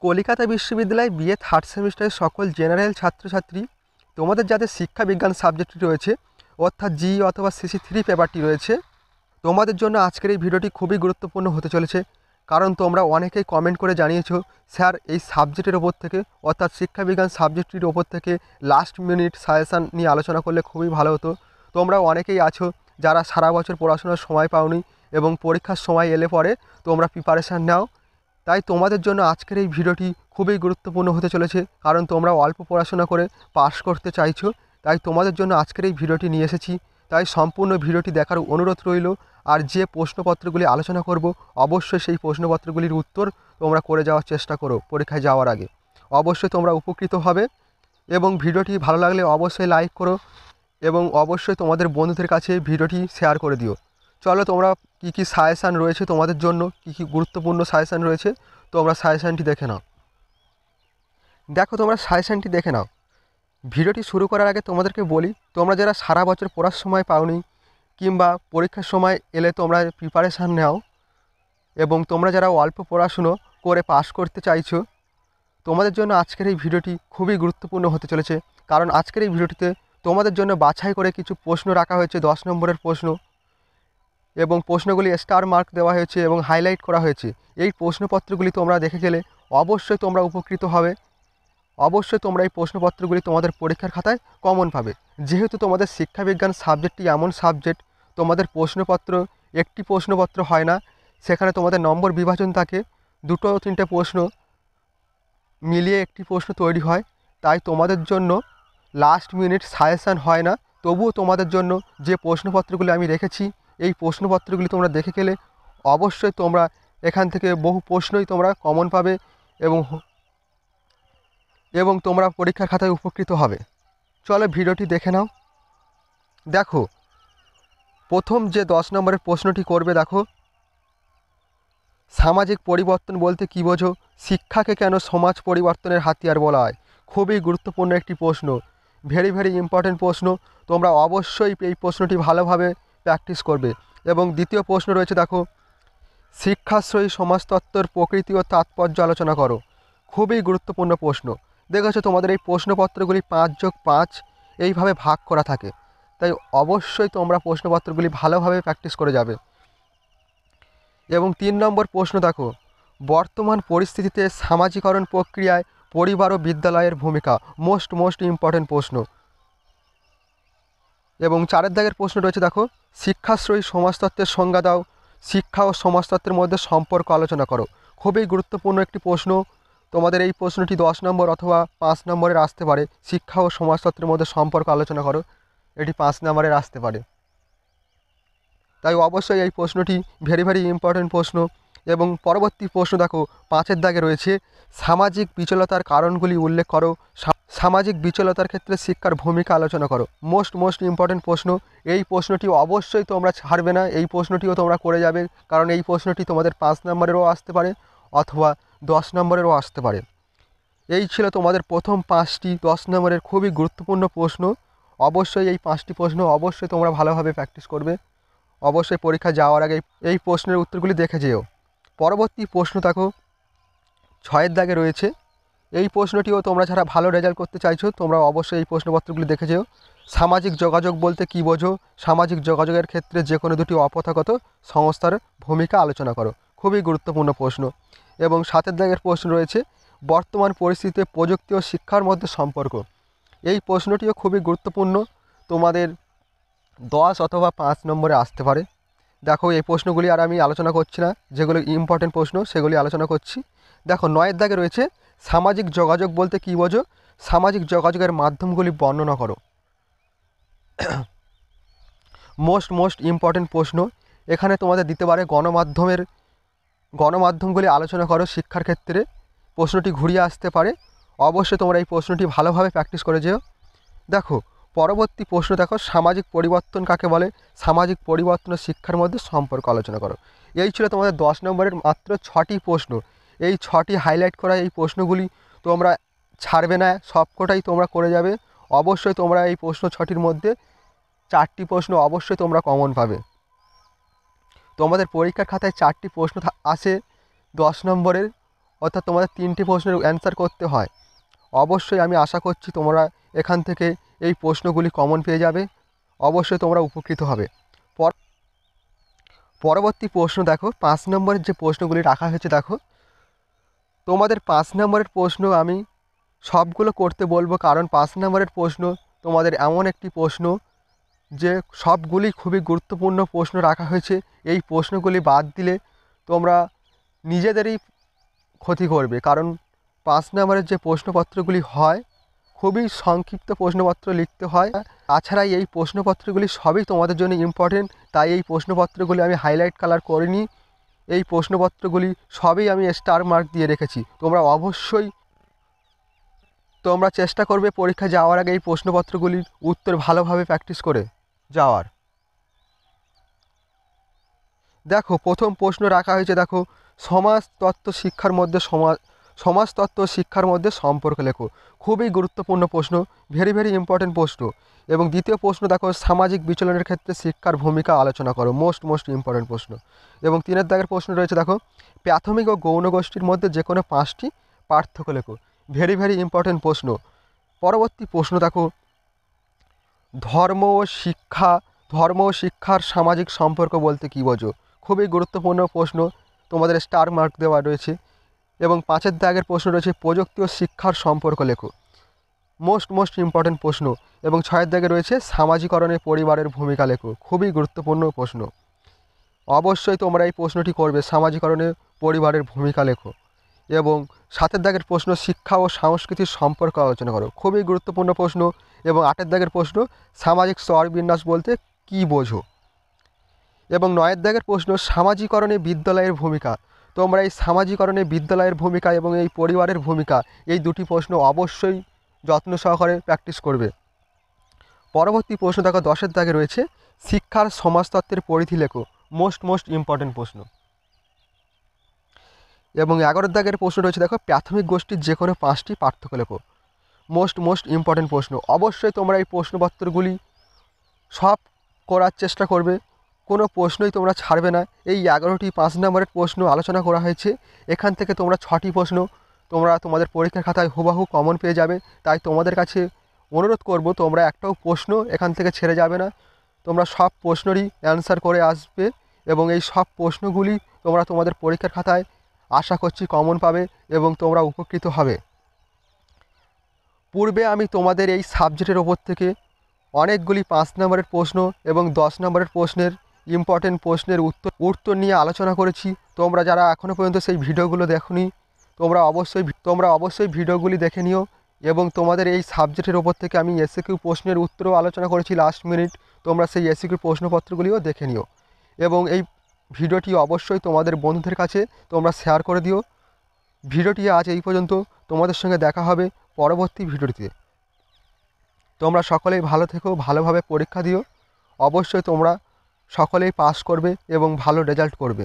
কলিকাতা বিশ্ববিদ্যালয় BA third সেমিস্টারের সকল জেনারেল ছাত্রছাত্রী, তোমাদের যাদের শিক্ষা বিজ্ঞান সাবজেক্টটি রয়েছে অর্থাৎ জি অথবা সিসি 3 পেপারটি রয়েছে, তোমাদের জন্য আজকের এই ভিডিওটি খুবই গুরুত্বপূর্ণ হতে চলেছে। কারণ তোমরা অনেকেই কমেন্ট করে জানিয়েছো, স্যার এই সাবজেক্টের ওপর থেকে অর্থাৎ শিক্ষাবিজ্ঞান সাবজেক্টটির ওপর থেকে লাস্ট মিনিট সাজেশান নিয়ে আলোচনা করলে খুবই ভালো হতো। তোমরা অনেকেই আছো যারা সারা বছর পড়াশোনার সময় পাওনি এবং পরীক্ষার সময় এলে পরে তোমরা প্রিপারেশান নাও। তাই তোমাদের জন্য আজকের এই ভিডিওটি খুবই গুরুত্বপূর্ণ হতে চলেছে, কারণ তোমরা অল্প পড়াশোনা করে পাশ করতে চাইছো। তাই তোমাদের জন্য আজকের এই ভিডিওটি নিয়ে এসেছি। তাই সম্পূর্ণ ভিডিওটি দেখার অনুরোধ রইল। আর যে প্রশ্নপত্রগুলি আলোচনা করব অবশ্যই সেই প্রশ্নপত্রগুলির উত্তর তোমরা করে যাওয়ার চেষ্টা করো পরীক্ষায় যাওয়ার আগে। অবশ্যই তোমরা উপকৃত হবে এবং ভিডিওটি ভালো লাগলে অবশ্যই লাইক করো এবং অবশ্যই তোমাদের বন্ধুদের কাছে ভিডিওটি শেয়ার করে দিও। চলো তোমরা কি কি সাজেশান রয়েছে তোমাদের জন্য, কি কি গুরুত্বপূর্ণ সাজেশান রয়েছে তোমরা সাজেশানটি দেখে নাও। দেখো তোমরা সাজেশানটি দেখে নাও। ভিডিওটি শুরু করার আগে তোমাদেরকে বলি, তোমরা যারা সারা বছর পড়ার সময় পাওনি কিংবা পরীক্ষার সময় এলে তোমরা প্রিপারেশান নাও এবং তোমরা যারা অল্প পড়াশুনো করে পাশ করতে চাইছো, তোমাদের জন্য আজকের এই ভিডিওটি খুবই গুরুত্বপূর্ণ হতে চলেছে। কারণ আজকের এই ভিডিওটিতে তোমাদের জন্য বাছাই করে কিছু প্রশ্ন রাখা হয়েছে, 10 নম্বরের প্রশ্ন, এবং প্রশ্নগুলি স্টার মার্ক দেওয়া হয়েছে এবং হাইলাইট করা হয়েছে। এই প্রশ্নপত্রগুলি তোমরা দেখে গেলে অবশ্যই তোমরা উপকৃত হবে। অবশ্যই তোমরা এই প্রশ্নপত্রগুলি তোমাদের পরীক্ষার খাতায় কমন পাবে। যেহেতু তোমাদের শিক্ষাবিজ্ঞান সাবজেক্টটি এমন সাবজেক্ট, তোমাদের প্রশ্নপত্র একটি প্রশ্নপত্র হয় না, সেখানে তোমাদের নম্বর বিভাজন থাকে, 2-3টে প্রশ্ন মিলিয়ে একটি প্রশ্ন তৈরি হয়। তাই তোমাদের জন্য লাস্ট মিনিট সাজেশান হয় না। তবুও তোমাদের জন্য যে প্রশ্নপত্রগুলি আমি রেখেছি, এই প্রশ্নপত্রগুলি তোমরা দেখে গেলে অবশ্যই তোমরা এখান থেকে বহু প্রশ্নই তোমরা কমন পাবে এবং তোমরা পরীক্ষার খাতায় উপকৃত হবে। চলো ভিডিওটি দেখে নাও। দেখো প্রথম যে 10 নম্বরের প্রশ্নটি করবে, দেখো সামাজিক পরিবর্তন বলতে কী বোঝো? শিক্ষাকে কেন সমাজ পরিবর্তনের হাতিয়ার বলা হয়? খুবই গুরুত্বপূর্ণ একটি প্রশ্ন, ভেরি ভেরি ইম্পর্ট্যান্ট প্রশ্ন। তোমরা অবশ্যই এই প্রশ্নটি ভালোভাবে প্র্যাকটিস করবে। এবং দ্বিতীয় প্রশ্ন রয়েছে, দেখো শিক্ষাশ্রয়ী সমাজতত্ত্বর প্রকৃতি ও তাৎপর্য আলোচনা করো। খুবই গুরুত্বপূর্ণ প্রশ্ন। দেখেছো তোমাদের এই প্রশ্নপত্রগুলি 5+5 এইভাবে ভাগ করা থাকে। তাই অবশ্যই তোমরা প্রশ্নপত্রগুলি ভালোভাবে প্র্যাকটিস করে যাবে। এবং 3 নম্বর প্রশ্ন, দেখো বর্তমান পরিস্থিতিতে সামাজিকরণ প্রক্রিয়ায় পরিবার ও বিদ্যালয়ের ভূমিকা। মোস্ট ইম্পর্ট্যান্ট প্রশ্ন। এবং 4 দাগের প্রশ্ন রয়েছে, দেখো শিক্ষাশ্রয়ী সমাজতত্ত্বের সংজ্ঞা দাও, শিক্ষা ও সমাজতত্ত্বের মধ্যে সম্পর্ক আলোচনা করো। খুবই গুরুত্বপূর্ণ একটি প্রশ্ন। তোমাদের এই প্রশ্নটি 10 নম্বর অথবা 5 নম্বরের আসতে পারে। শিক্ষা ও সমাজতত্ত্বের মধ্যে সম্পর্ক আলোচনা করো, এটি 5 নম্বরের আসতে পারে। তাই অবশ্যই এই প্রশ্নটি ভেরি ভেরি ইম্পর্ট্যান্ট প্রশ্ন। এবং পরবর্তী প্রশ্ন দেখো 5 দাগে রয়েছে, সামাজিক বিচলতার কারণগুলি উল্লেখ করো, সামাজিক বিচলতার ক্ষেত্রে শিক্ষার ভূমিকা আলোচনা করো। মোস্ট ইম্পর্ট্যান্ট প্রশ্ন। এই প্রশ্নটি অবশ্যই তোমরা ছাড়বে না, এই প্রশ্নটিও তোমরা করে যাবে। কারণ এই প্রশ্নটি তোমাদের 5 নম্বরেরও আসতে পারে অথবা 10 নম্বরেরও আসতে পারে। এই ছিল তোমাদের প্রথম 5টি 10 নম্বরের খুবই গুরুত্বপূর্ণ প্রশ্ন। অবশ্যই এই 5টি প্রশ্ন অবশ্যই তোমরা ভালোভাবে প্র্যাকটিস করবে। অবশ্যই পরীক্ষা যাওয়ার আগে এই প্রশ্নের উত্তরগুলি দেখে যেও। পরবর্তী প্রশ্ন দেখো 6 দাগে রয়েছে। এই প্রশ্নটিও তোমরা যারা ভালো রেজাল্ট করতে চাইছো তোমরা অবশ্যই এই প্রশ্নপত্রগুলি দেখে যেও। সামাজিক যোগাযোগ বলতে কী বোঝো? সামাজিক যোগাযোগের ক্ষেত্রে যে কোনো দুটি অপথাগত সংস্থার ভূমিকা আলোচনা করো। খুবই গুরুত্বপূর্ণ প্রশ্ন। এবং 7 দাগের প্রশ্ন রয়েছে, বর্তমান পরিস্থিতিতে প্রযুক্তি ও শিক্ষার মধ্যে সম্পর্ক। এই প্রশ্নটিও খুবই গুরুত্বপূর্ণ, তোমাদের 10 অথবা 5 নম্বরে আসতে পারে। দেখো এই প্রশ্নগুলি আর আমি আলোচনা করছি না, যেগুলো ইম্পর্টেন্ট প্রশ্ন সেগুলি আলোচনা করছি। দেখো 9 দাগে রয়েছে, সামাজিক যোগাযোগ বলতে কী বোঝো? সামাজিক যোগাযোগের মাধ্যমগুলি বর্ণনা করো। মোস্ট ইম্পর্টেন্ট প্রশ্ন। এখানে তোমাদের দিতে পারে গণমাধ্যমগুলি আলোচনা করো শিক্ষার ক্ষেত্রে, প্রশ্নটি ঘুরিয়ে আসতে পারে। অবশ্যই তোমরা এই প্রশ্নটি ভালোভাবে প্র্যাকটিস করে যেও। দেখো পরবর্তী প্রশ্ন, দেখো সামাজিক পরিবর্তন কাকে বলে? সামাজিক পরিবর্তন ও শিক্ষার মধ্যে সম্পর্ক আলোচনা করো। এই ছিল তোমাদের 10 নম্বরের মাত্র 6টি প্রশ্ন। এই 6টি হাইলাইট করা এই প্রশ্নগুলি তোমরা ছাড়বে না, সবকটাই তোমরা করে যাবে। অবশ্যই তোমরা এই প্রশ্ন 6টির মধ্যে 4টি প্রশ্ন অবশ্যই তোমরা কমন পাবে। তোমাদের পরীক্ষার খাতায় 4টি প্রশ্ন আসে 10 নম্বরের, অর্থাৎ তোমাদের 3টি প্রশ্নের অ্যান্সার করতে হয়। অবশ্যই আমি আশা করছি তোমরা এখান থেকে এই প্রশ্নগুলি কমন পেয়ে যাবে, অবশ্যই তোমরা উপকৃত হবে। পরবর্তী প্রশ্ন দেখো, 5 নম্বরের যে প্রশ্নগুলি রাখা হয়েছে দেখো, তোমাদের 5 নম্বরের প্রশ্ন আমি সবগুলো করতে বলবো, কারণ 5 নম্বরের প্রশ্ন তোমাদের এমন একটি প্রশ্ন যে সবগুলি খুবই গুরুত্বপূর্ণ প্রশ্ন রাখা হয়েছে। এই প্রশ্নগুলি বাদ দিলে তোমরা নিজেদেরই ক্ষতি করবে, কারণ 5 নম্বরের যে প্রশ্নপত্রগুলি হয় খুবই সংক্ষিপ্ত প্রশ্নপত্র লিখতে হয়। তাছাড়া এই প্রশ্নপত্রগুলি সবই তোমাদের জন্য ইম্পর্টেন্ট, তাই এই প্রশ্নপত্রগুলি আমি হাইলাইট কালার করিনি। এই প্রশ্নপত্রগুলি সবই আমি স্টার মার্ক দিয়ে রেখেছি। তোমরা অবশ্যই চেষ্টা করবে পরীক্ষা যাওয়ার আগে এই প্রশ্নপত্রগুলির উত্তর ভালোভাবে প্র্যাকটিস করে যাওয়ার। দেখো, প্রথম প্রশ্ন রাখা হয়েছে দেখো, সমাজতত্ত্ব শিক্ষার মধ্যে সম্পর্ক লেখো। খুবই গুরুত্বপূর্ণ প্রশ্ন, ভেরি ইম্পর্টেন্ট প্রশ্ন। এবং দ্বিতীয় প্রশ্ন দেখো, সামাজিক বিচলনের ক্ষেত্রে শিক্ষার ভূমিকা আলোচনা করো। মোস্ট ইম্পর্টেন্ট প্রশ্ন। এবং 3 দাগের প্রশ্ন রয়েছে দেখো, প্রাথমিক ও গৌণ গোষ্ঠীর মধ্যে যে কোনো 5টি পার্থক্য লেখো। ভেরি ইম্পর্টেন্ট প্রশ্ন। পরবর্তী প্রশ্ন দেখো, ধর্ম ও শিক্ষার সামাজিক সম্পর্ক বলতে কী বোঝো। খুবই গুরুত্বপূর্ণ প্রশ্ন, তোমাদের স্টার মার্ক দেওয়া রয়েছে। এবং 5 দাগের প্রশ্ন রয়েছে, প্রযুক্তি ও শিক্ষার সম্পর্ক লেখো। মোস্ট ইম্পর্টেন্ট প্রশ্ন। এবং 6 দাগে রয়েছে, সামাজিকরণে পরিবারের ভূমিকা লেখো। খুবই গুরুত্বপূর্ণ প্রশ্ন, অবশ্যই তোমরা এই প্রশ্নটি করবে, সামাজিকরণে পরিবারের ভূমিকা লেখো। এবং 7 দাগের প্রশ্ন, শিক্ষা ও সংস্কৃতির সম্পর্ক আলোচনা করো। খুবই গুরুত্বপূর্ণ প্রশ্ন। এবং 8 দাগের প্রশ্ন, সামাজিক স্তরবিন্যাস বলতে কী বোঝো। এবং 9 দাগের প্রশ্ন, সামাজিকরণে বিদ্যালয়ের ভূমিকা। তোমরা এই সামাজিকরণে বিদ্যালয়ের ভূমিকা এবং এই পরিবারের ভূমিকা, এই দুটি প্রশ্ন অবশ্যই যত্ন সহকারে প্র্যাকটিস করবে। পরবর্তী প্রশ্ন দেখো, 10 দাগে রয়েছে, শিক্ষার সমাজতত্ত্বের পরিধি লেখো। মোস্ট ইম্পর্টেন্ট প্রশ্ন। এবং 11 দাগের প্রশ্ন রয়েছে দেখো, প্রাথমিক গোষ্ঠীর যে কোনো 5টি পার্থক্য লেখো। মোস্ট ইম্পর্টেন্ট প্রশ্ন। অবশ্যই তোমরা এই প্রশ্নপত্রগুলি সব করার চেষ্টা করবে, কোনো প্রশ্নই তোমরা ছাড়বে না। এই 11টি 5 নম্বরের প্রশ্ন আলোচনা করা হয়েছে, এখান থেকে তোমরা 6টি প্রশ্ন তোমাদের পরীক্ষার খাতায় হুবাহু কমন পেয়ে যাবে। তাই তোমাদের কাছে অনুরোধ করব, তোমরা একটাও প্রশ্ন এখান থেকে ছেড়ে যাবে না, তোমরা সব প্রশ্নেরই অ্যান্সার করে আসবে। এবং এই সব প্রশ্নগুলি তোমরা তোমাদের পরীক্ষার খাতায় আশা করছি কমন পাবে এবং তোমরা উপকৃত হবে। পূর্বে আমি তোমাদের এই সাবজেক্টের ওপর থেকে অনেকগুলি 5 নম্বরের প্রশ্ন এবং 10 নম্বরের প্রশ্নের ইম্পর্টেন্ট প্রশ্নের উত্তর নিয়ে আলোচনা করেছি। তোমরা যারা এখনও পর্যন্ত সেই ভিডিওগুলো দেখোনি, তোমরা অবশ্যই ভিডিওগুলি দেখে নিও। এবং তোমাদের এই সাবজেক্টের ওপর থেকে আমি এসিকিউ প্রশ্নের উত্তরও আলোচনা করেছি লাস্ট মিনিট, তোমরা সেই এসিকিউ প্রশ্নপত্রগুলিও দেখে নিও। এবং এই ভিডিওটি অবশ্যই তোমাদের বন্ধুদের কাছে তোমরা শেয়ার করে দিও। ভিডিওটি আজ এই পর্যন্ত, তোমাদের সঙ্গে দেখা হবে পরবর্তী ভিডিওটিতে। তোমরা সকলেই ভালো থেকো, ভালোভাবে পরীক্ষা দিও। অবশ্যই তোমরা সকলেই পাস করবে এবং ভালো রেজাল্ট করবে।